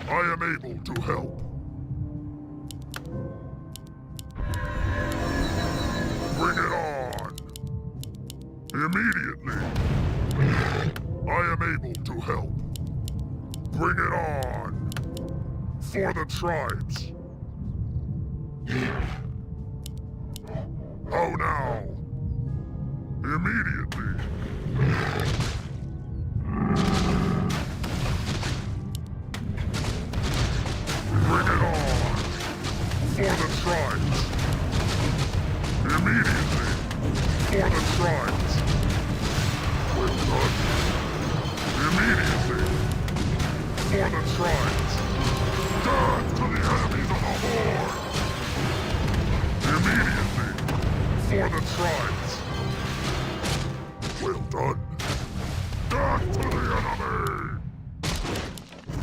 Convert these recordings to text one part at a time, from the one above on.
I am able to help. Bring it on. Immediately. I am able to help. Bring it on. For the tribes. How now? Immediately. Bring it on. For the tribes. Immediately. For the tribes. Well done. Immediately. For the tribes. Death to the enemies of the Horde. Immediately. For the tribes. Well done. Death to the enemy.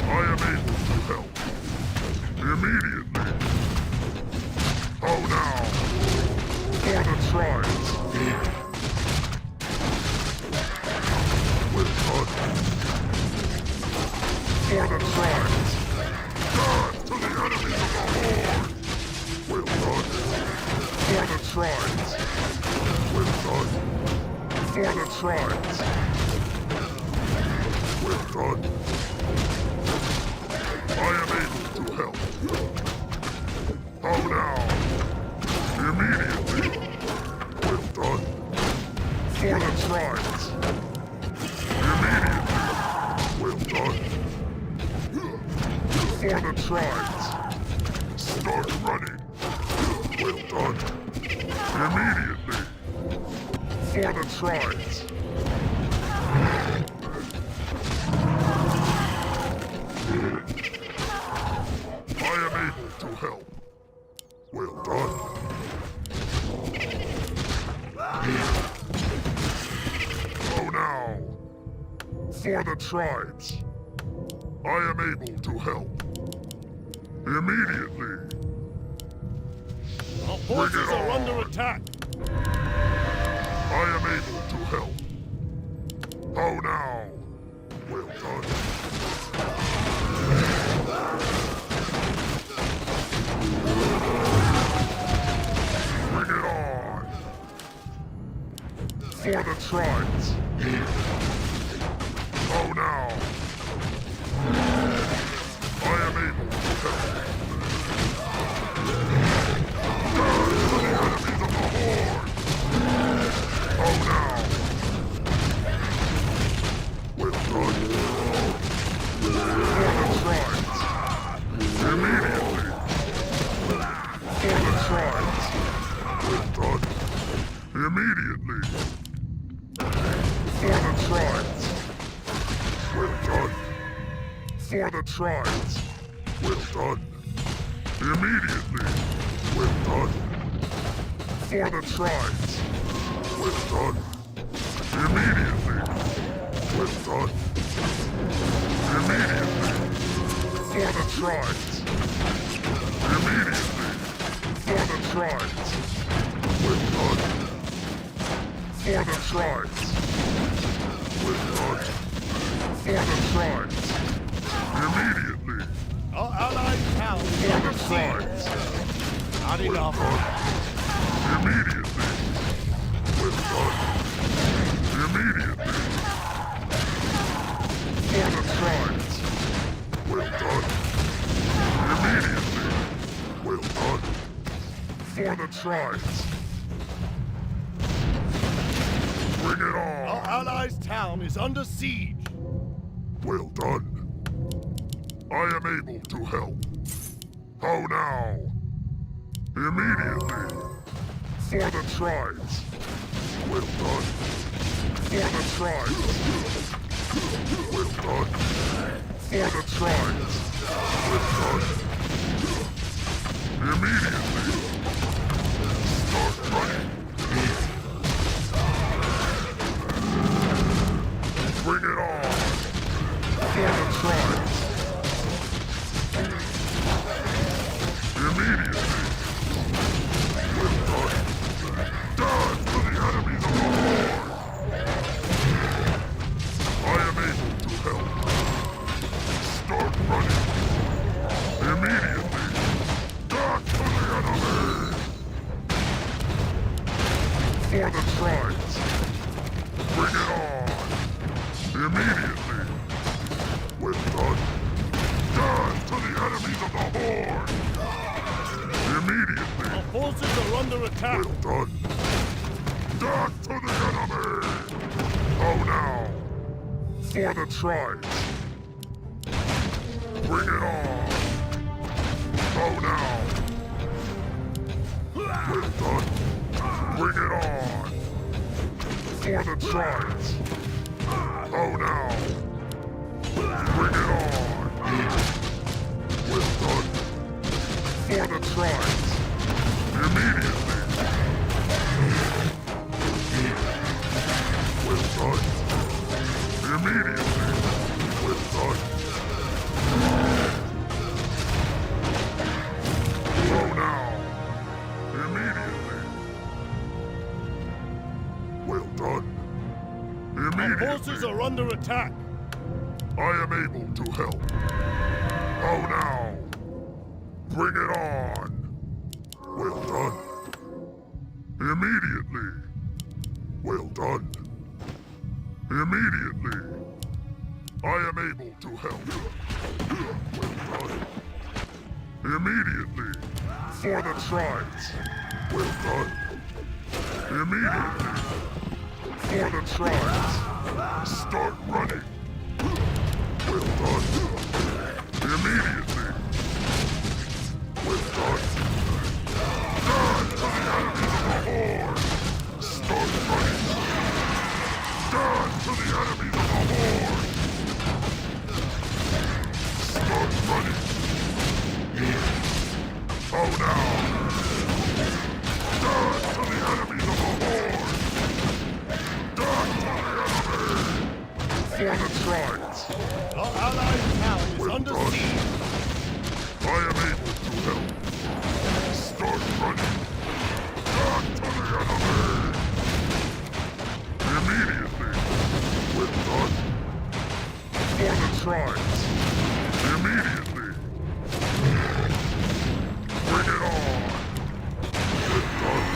I am able to help. Immediately. How now? For the tribes. Well done. For the tribes. Death to the enemies of the Horde. Well done. For the tribes. Well done. For the tribes. Well done. I am able to help. How now? Immediately. Well done. For the tribes. Immediately. Well done. For the tribes. Start running. Well done. Immediately. For the tribes. I am able to help. Well done. Oh now. For the tribes. I am able to help. Immediately. Our forces are under attack. I am able to help. How now? Well done. Bring it on. For the tribes. How now? I am able to help. Death to the enemies of the Horde. How now? Well done. For the tribes. Immediately. For the tribes. Well done. Immediately. For the tribes. Well done. For the tribes. Well done. Immediately. Well done. For the tribes. Well done. Immediately. Well done. Immediately. For the tribes. Immediately. For the tribes. Well done. For the tribes. Well done. For the tribes. Immediately. Our allied town is For the under siege. tribes. Not Well enough. done. Immediately. Well done. Immediately. For the tribes. Well done. Immediately. Well done. For the tribes. Bring it Our on. allies' town is under siege. Well done. I am able to help. How now? Immediately. For the tribes. Well done. For the tribes. Well done. For the tribes. Well done. Immediately. Start running. Bring it on. For the tribes. Immediately. Well done. Death to the enemies of the Horde. I am able to help. Start running. forces are under attack. Well done. Death to the enemy! How now? For the tribes. Bring it on! How now? Well done. Bring it on! For the tribes. How now? Bring it on! Well done. For the tribes. Immediately. Well done. Immediately. Well done. Go now. Immediately. Well done. Our Immediately. forces are under attack. I am able to help. How now? Bring it on. Well done. Immediately. Well done. Immediately. I am able to help. Well done. Immediately. For the tribes. Well done. Immediately. For the tribes. Start running. Well done. Immediately. Well done. Die to the enemies of the Horde. Start running. Die to the enemies of the Horde. Start running. How now? Die to the enemies of the Horde. Die to the enemy. For the tribes. Our allied town is Well under done. siege. I am able to help. Start running. Back to the enemy. Immediately. Well done. For the tribes. Immediately. Bring it on. Well done.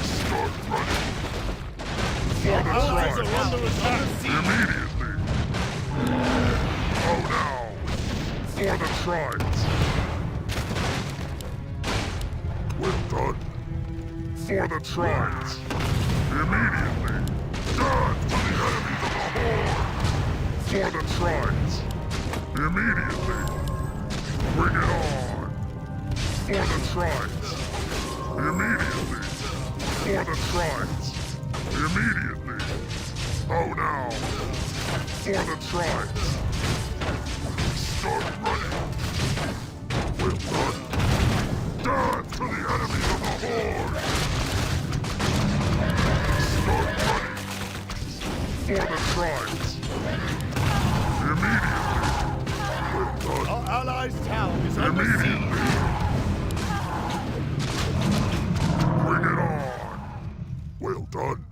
Start running. For the Our forces tribes. are under attack. Immediately. How now? For the tribes. Well done. For the tribes. Immediately. Die to the enemies of the Horde. For the tribes. Immediately. Bring it on. For the tribes. Immediately. For the tribes. Immediately. How now? For the tribes. Start running. Well done. Die to the enemies of the Horde. Start running. For the tribes. Immediately. Well done. Our allies' town is under Immediately. siege. Bring it on. Well done.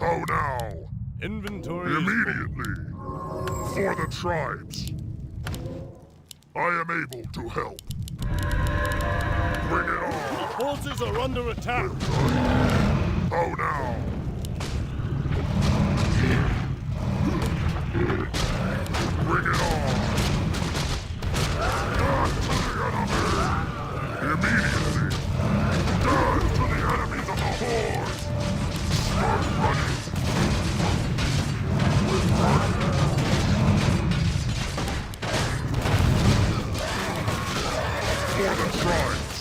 How now? Inventory is full. Immediately. For the tribes. I am able to help. Bring it on. Forces are under attack. How now? Bring it on. Die to the enemy. Immediately. Die to the enemies of the Horde. Start running. Well done. For the tribes.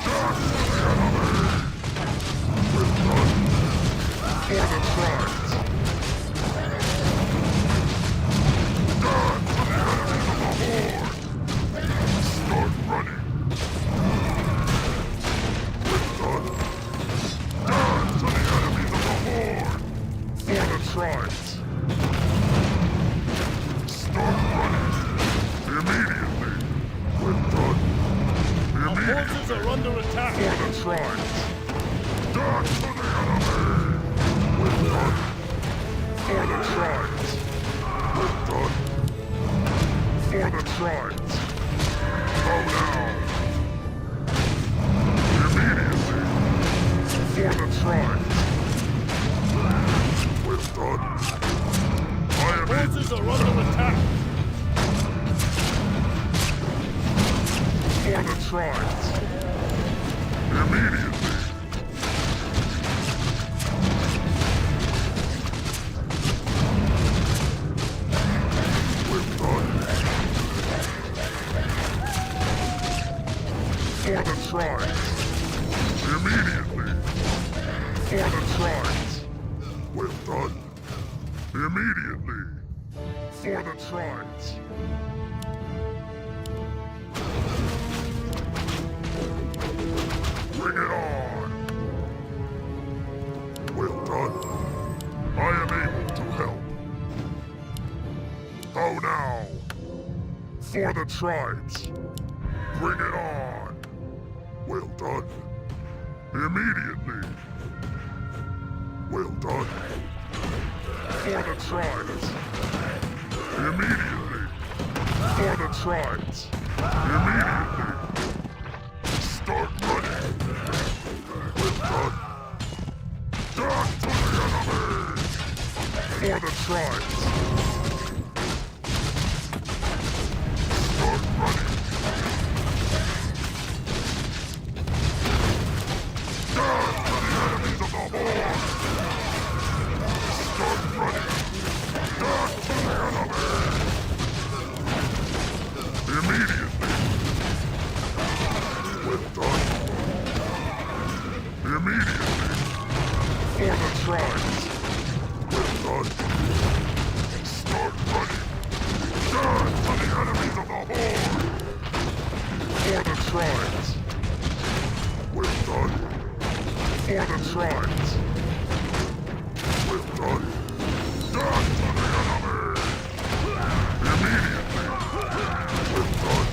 Die to the enemy. Well done. For the tribes. Die to the enemies of the Horde. Start running. Well done. Die to the enemies of the Horde. For the tribes. Start running. Immediately. Well done. Our Immediately. forces are under attack. For the tribes. Die to the enemy. Well done. For the tribes. Well done. For the tribes. How now? Immediately. For the tribes. Well done. I am able Forces to are under attack. tribes. Immediately. Well done. For the tribes. Immediately. For the tribes. Well done. Immediately. For the tribes. Bring it on! Well done. I am able to help. How now? For the tribes. Bring it on! Well done. Immediately. Well done. For the tribes. Immediately. For the tribes. Immediately. Start running. Well done. Death to the enemy. For the tribes. Start running. Death to the enemies of the Horde. Start running. Death to the enemy. Immediately. Well done. Immediately. For the tribes. Well done. Start running. Death to the enemies of the Horde. For the tribes. Well done. For the tribes. Well done. Death to the enemy. Immediately. Well done.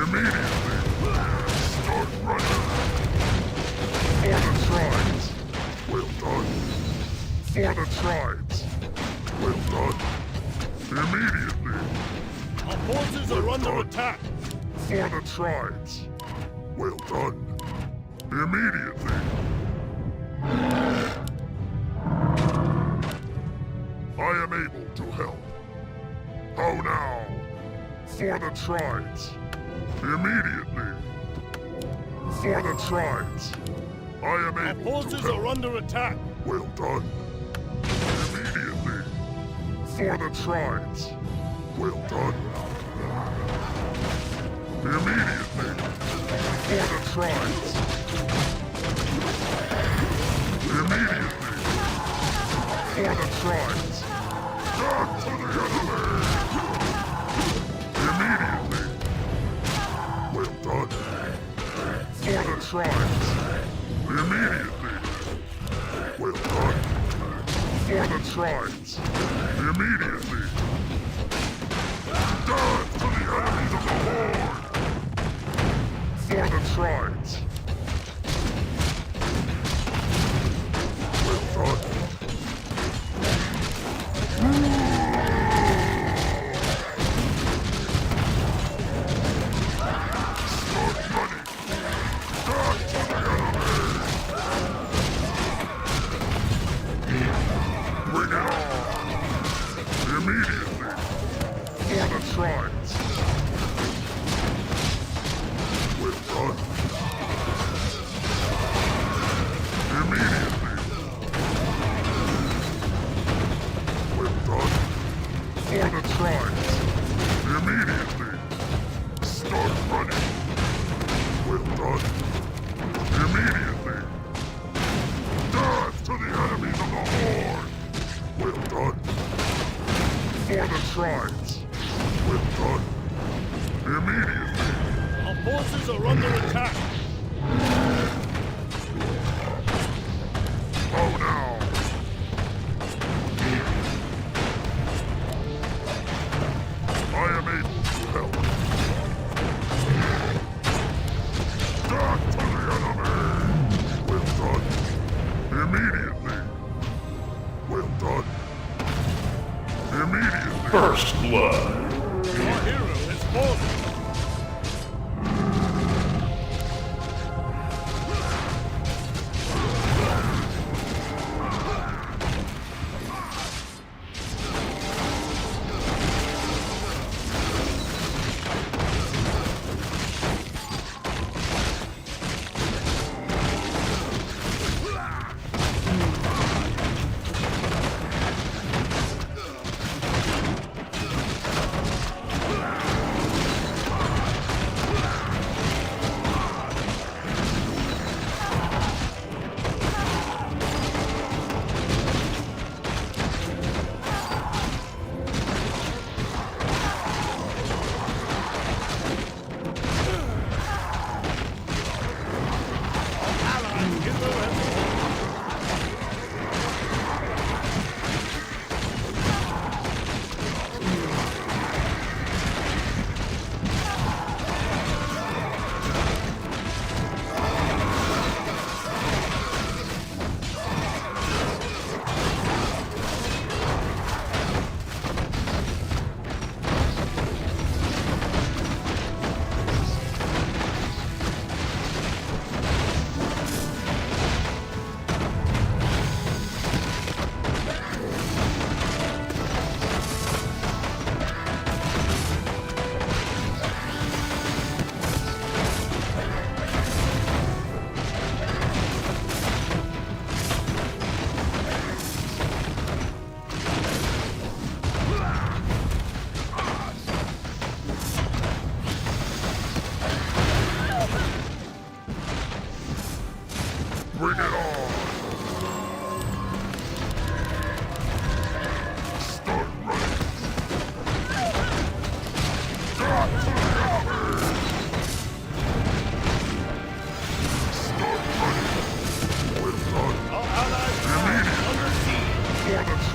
Immediately. Start running. For the tribes. Well done. For the tribes. Well done. Immediately. Our forces are under attack. For the tribes. Well done. Immediately. I am able to help. How now? For the tribes. Immediately. For the tribes. I am Our able to forces help. are under attack. Well done. Immediately. For the tribes. Well done. Immediately. For the tribes. Immediately. For the tribes. Death to the enemy. Immediately. Well done. For the tribes. Immediately. Well done. For the tribes. Immediately. Death to the enemies of the Horde. For the tribes. Well done. Start running. Death to the enemy. Bring it on! Immediately! For the tribes! Well done! Immediately! Well done! For the tribes! Immediately! Start running! Well done! Immediately! Death to the enemies of the Horde! Well done. For the tribes. Well done. Immediately. Our forces are under attack. How now? I am able to help. Death to the enemy. Well done. Immediately. Well done. Immediately. First blood. Our hero has fallen.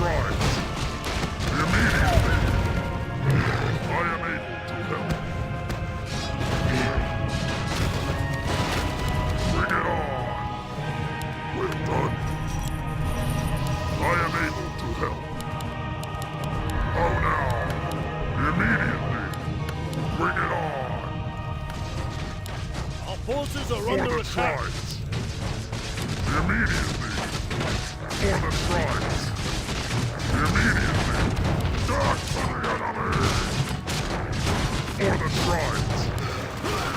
tribes. Immediately. I am able to help. Bring it on. Well done. I am able to help. How now? Immediately. Bring it on. Our forces are For under the attack. tribes. Immediately. For the tribes. Immediately. Back to the enemy. For the tribes.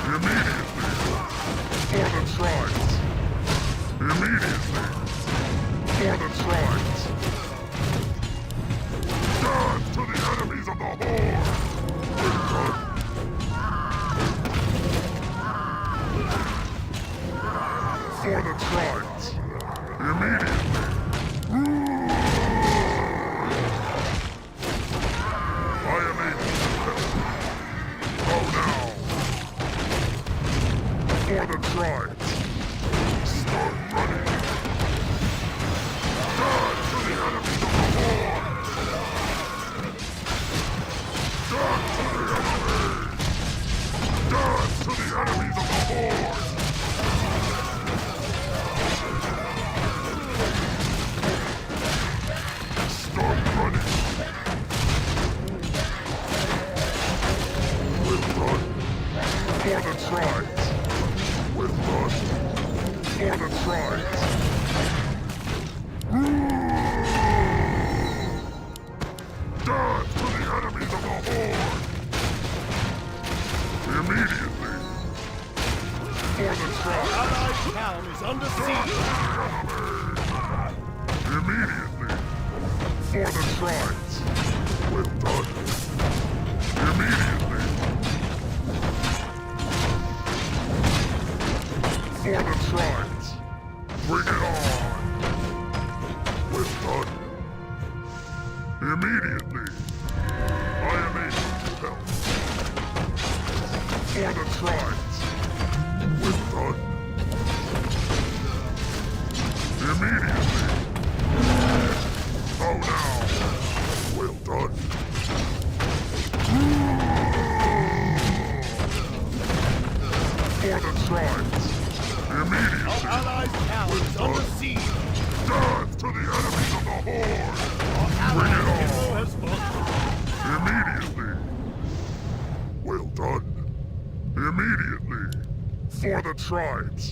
Immediately. For the tribes. Immediately. For the tribes. Death to the enemies of the Horde. Well done. For the tribes. Immediately. I am able to help. How now? For the tribes. Start running. Death to the enemies of the Horde. Death to the enemies. Death to the enemies of the Horde. Start running. Well done. For the tribes. Well done. For the tribes. Death to the enemies of the Horde. Immediately. For the tribes. Allied town is under siege. Immediately. For the tribes. Well done. Immediately. For the tribes. Bring it on. Well done. Immediately. I am able to help. For the tribes. Well done. Immediately. How now? Well done. For the tribes. Immediately. Our allied town is under siege. Death to the enemies of the Horde. Our Bring it allied hero on. has fallen. Immediately. Well done. Immediately. For the tribes.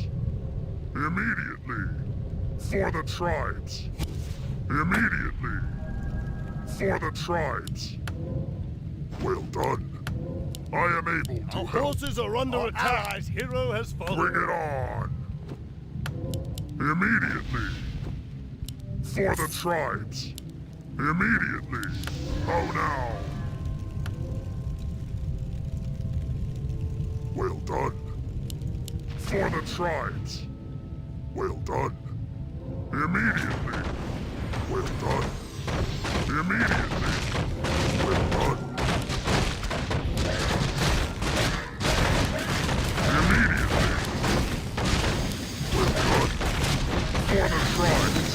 Immediately. For the tribes. Immediately. For the tribes. Well done. I am able to Our help. forces are under Our attack. Allies hero has fallen. Bring it on. Immediately. For the tribes. Immediately. How now? Well done. For the tribes. Well done. Immediately. Well done. Immediately. Well done. Immediately. Well done. For the tribes.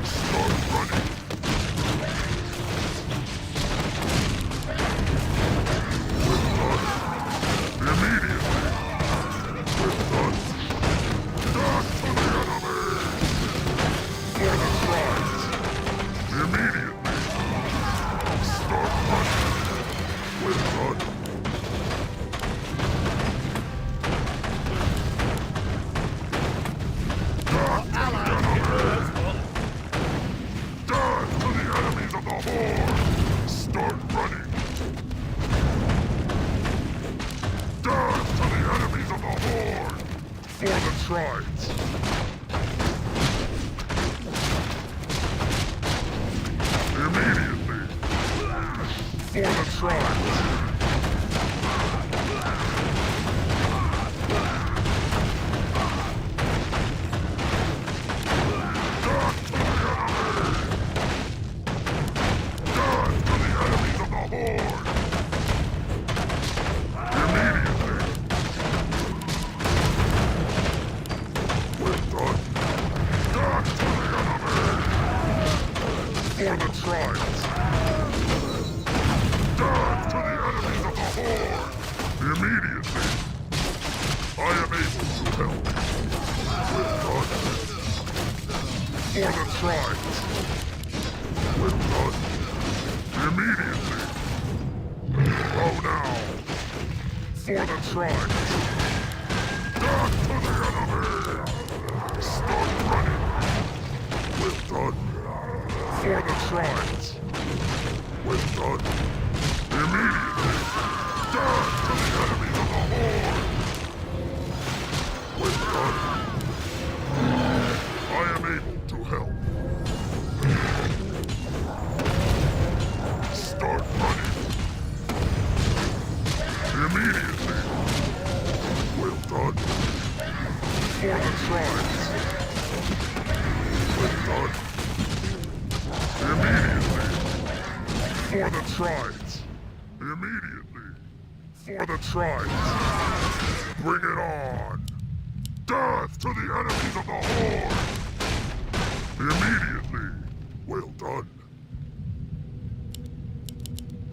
Start running. Well done. Immediately. Well done. Death to the enemy. For the tribes. Immediately. Start running. Well done. Allied hero has fallen. Death to the enemies of the Horde! Start running! Death to the enemies of the Horde! For the tribes! Immediately! For the tribes! For the tribes. Death to the enemies of the Horde. Immediately. I am able to help. Well done. For the tribes. Well done. Immediately. Oh now. For the tribes. Death to the enemy. Start running. Well done. For the tribes. Well done. Immediately. Death to the enemies of the Horde. Well done. I am able to help. Start running. Immediately. Well done. For the tribes. Well done. Immediately. For the tribes. Immediately. For the tribes. Bring it on. Death to the enemies of the Horde. Immediately. Well done.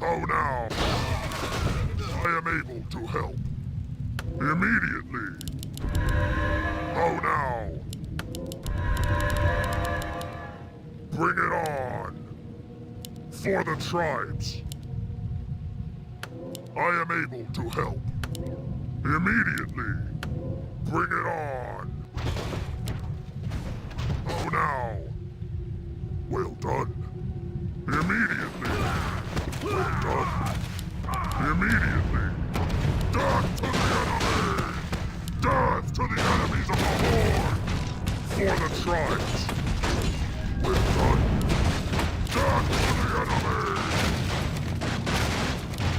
How now? I am able to help. Immediately. How now? Bring it on. For the tribes. I am able to help. Immediately. Bring it on. Oh now. Well done. Immediately. Well done. Immediately. Death to the enemy. Death to the enemies of the Horde. For the tribes. Well done. Death to the enemy.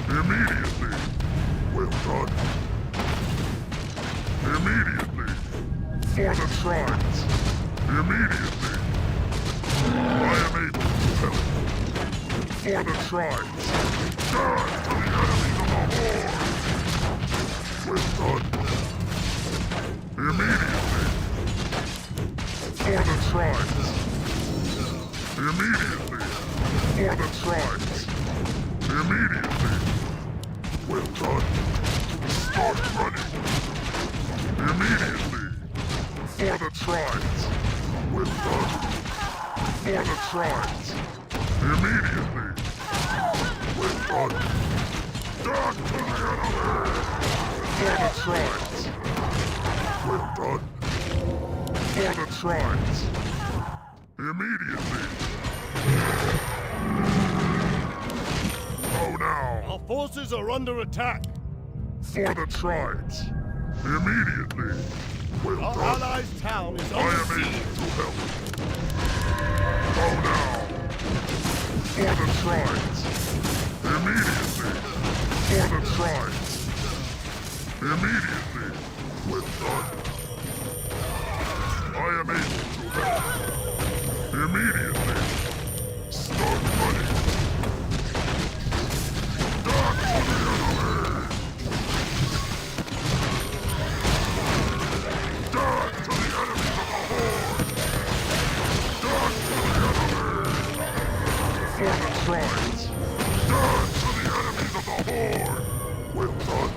Immediately. Well done. Immediately. For the tribes. Immediately. I am able to help. For the tribes. Death to the enemies of the Horde. Well done. Immediately. For the tribes. Immediately. For the tribes. Immediately. Well done. Start running. Immediately. For the tribes. Well done. For the tribes. Immediately. Well done. Death to the enemy. For the tribes. Well done. For the tribes. Immediately. Oh now. Our forces are under attack. For the tribes. Immediately. Well Our done. allies' town is I under am able siege. to help. Oh now. For the tribes. Immediately. For the tribes. Immediately. Well done. I am able to help. Immediately. Start running. Death to the enemy. Death to the enemies of the Horde. Death to the enemy. For the tribes. Death to the enemies of the Horde. Well done.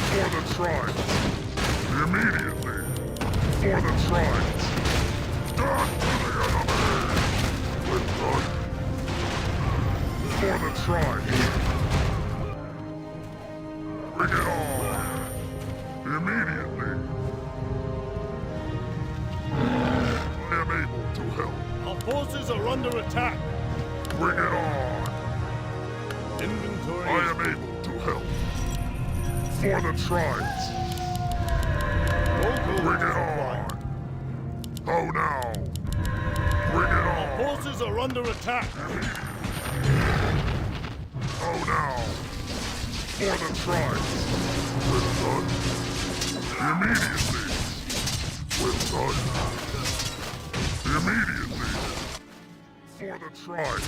For the tribes. Immediately. For the tribes. Death to the enemy. Well done. For the tribes. Bring it on. Immediately. I am able to help. Our forces are under attack. Bring it on. Inventory I am able to help. For the tribes. local Bring it supply. on. Oh now. Bring it Our on. forces are under attack. Oh now. For the tribes. Well done. Immediately. Well done. Immediately. For the tribes.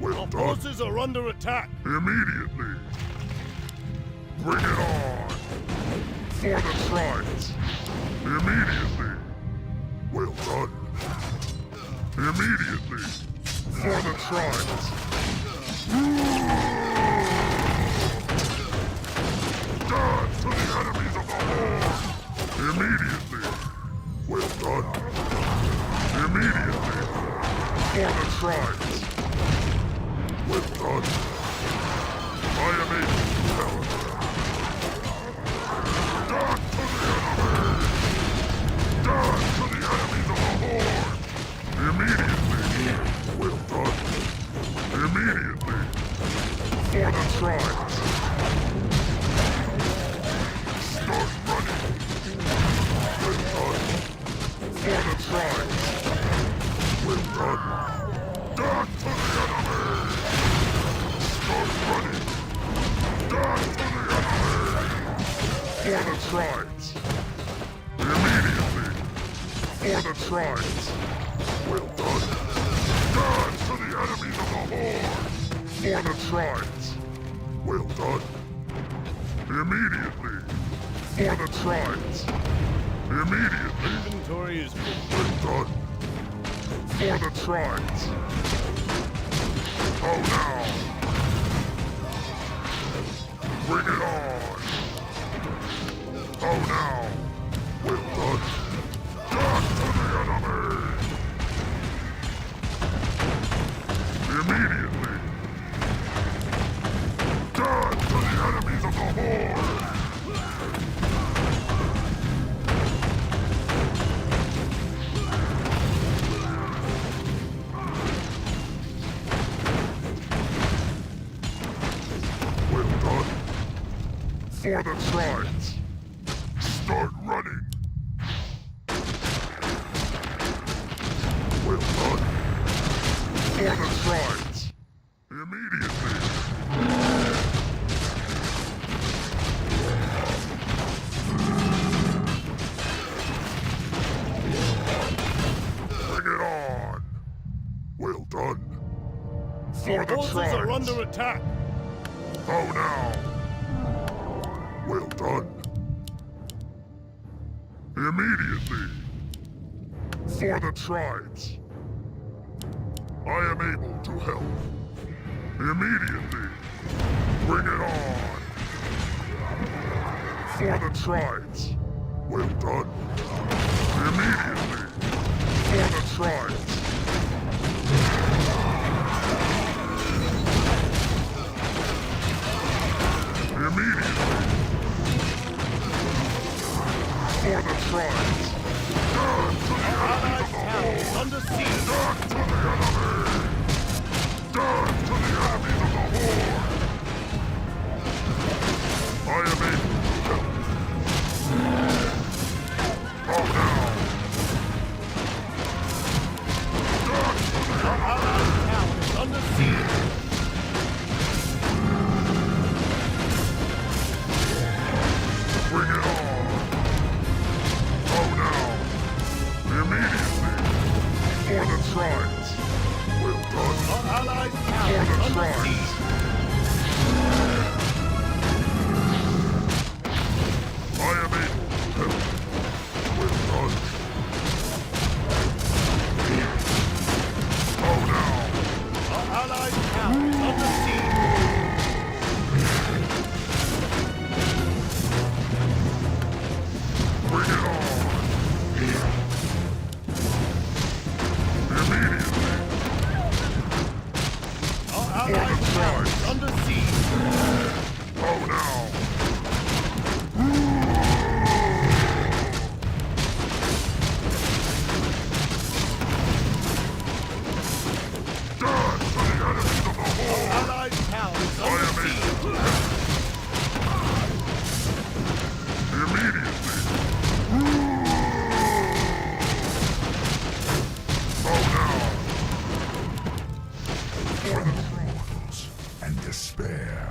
Well Our done. forces are under attack. Immediately. Bring it on. For the tribes. Immediately. Well done. Immediately. For the tribes. Die to the enemies of the Horde. Immediately. Well done. Immediately. For the tribes. Well done. I am able to help. Die to the enemy. Die to the enemies of the Horde. Immediately. Well done. Immediately. For the tribes. Start running. Well done. For the tribes. Well done. Die to the enemy. Start running. Die to the enemy. For the tribes. Immediately. For the tribes. Well done. Die to the enemies of the Horde. For the tribes. Well done. Immediately. For the tribes. Immediately. Inventory is full. Well done. For the tribes. Oh now. Bring it on. Oh now. Well done. Die to the enemy. Immediately. Die to the enemies of the Horde. Well done. For the tribes. Start running. Well done. For the tribes. Immediately. Bring it on. Well done. For the Forces are tribes. under attack. Oh now. Well done. Immediately. For the tribes. I am able to help. Immediately. Bring it on. For the tribes. Well done. Immediately. For the tribes. Immediately. For the tribes. Die to the enemies of the Horde. Under siege. Die to the enemy. Die to the enemies of the Horde. I am able to help. Oh now. Die to the enemy. Under siege. Bring it on. Oh now. Immediately. For the tribes. Well done. Our allies' For town the is under tribes. siege. I am able to help. Well done. Oh now. Our allies' town is under siege. Bring it on. Immediately. Our allies' town is under siege. Oh now. Die to the enemies of the Horde. Allies' town is I under am able siege. to help. Immediately. Oh now. For the mortals and despair,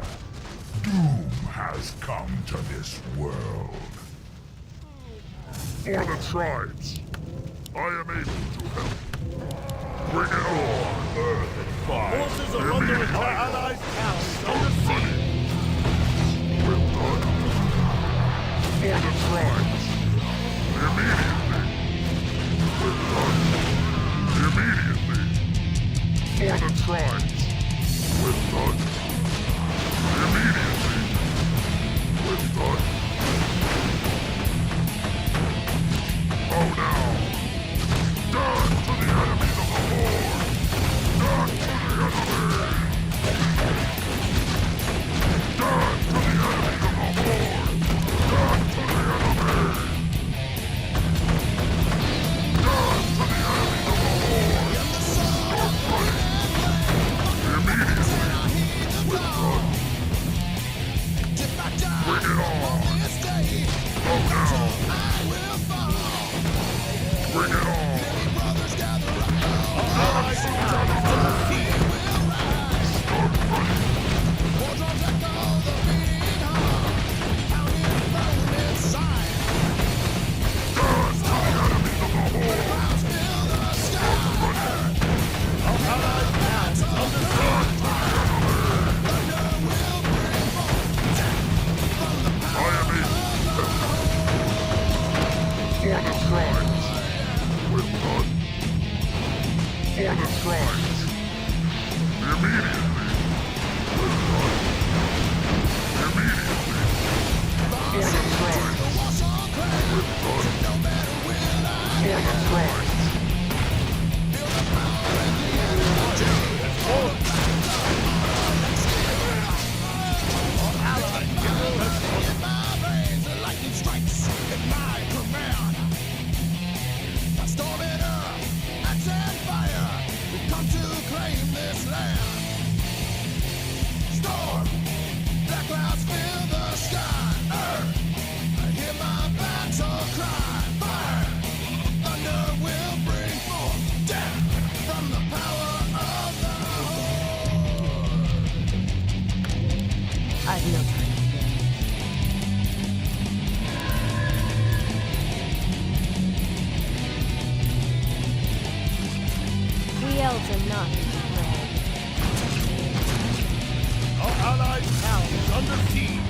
doom has come to this world. For the tribes, I am able to help. Bring it on. Earth and fire. Forces are under attack. Our allies' town is under siege. Well done. For the tribes. Immediately. Well done. Immediately. Well done. For the tribes. Immediately. Well done. Immediately. For the tribes. Well done. For the tribes. I've no time. We elves are not to be bred. Our allied town is under siege.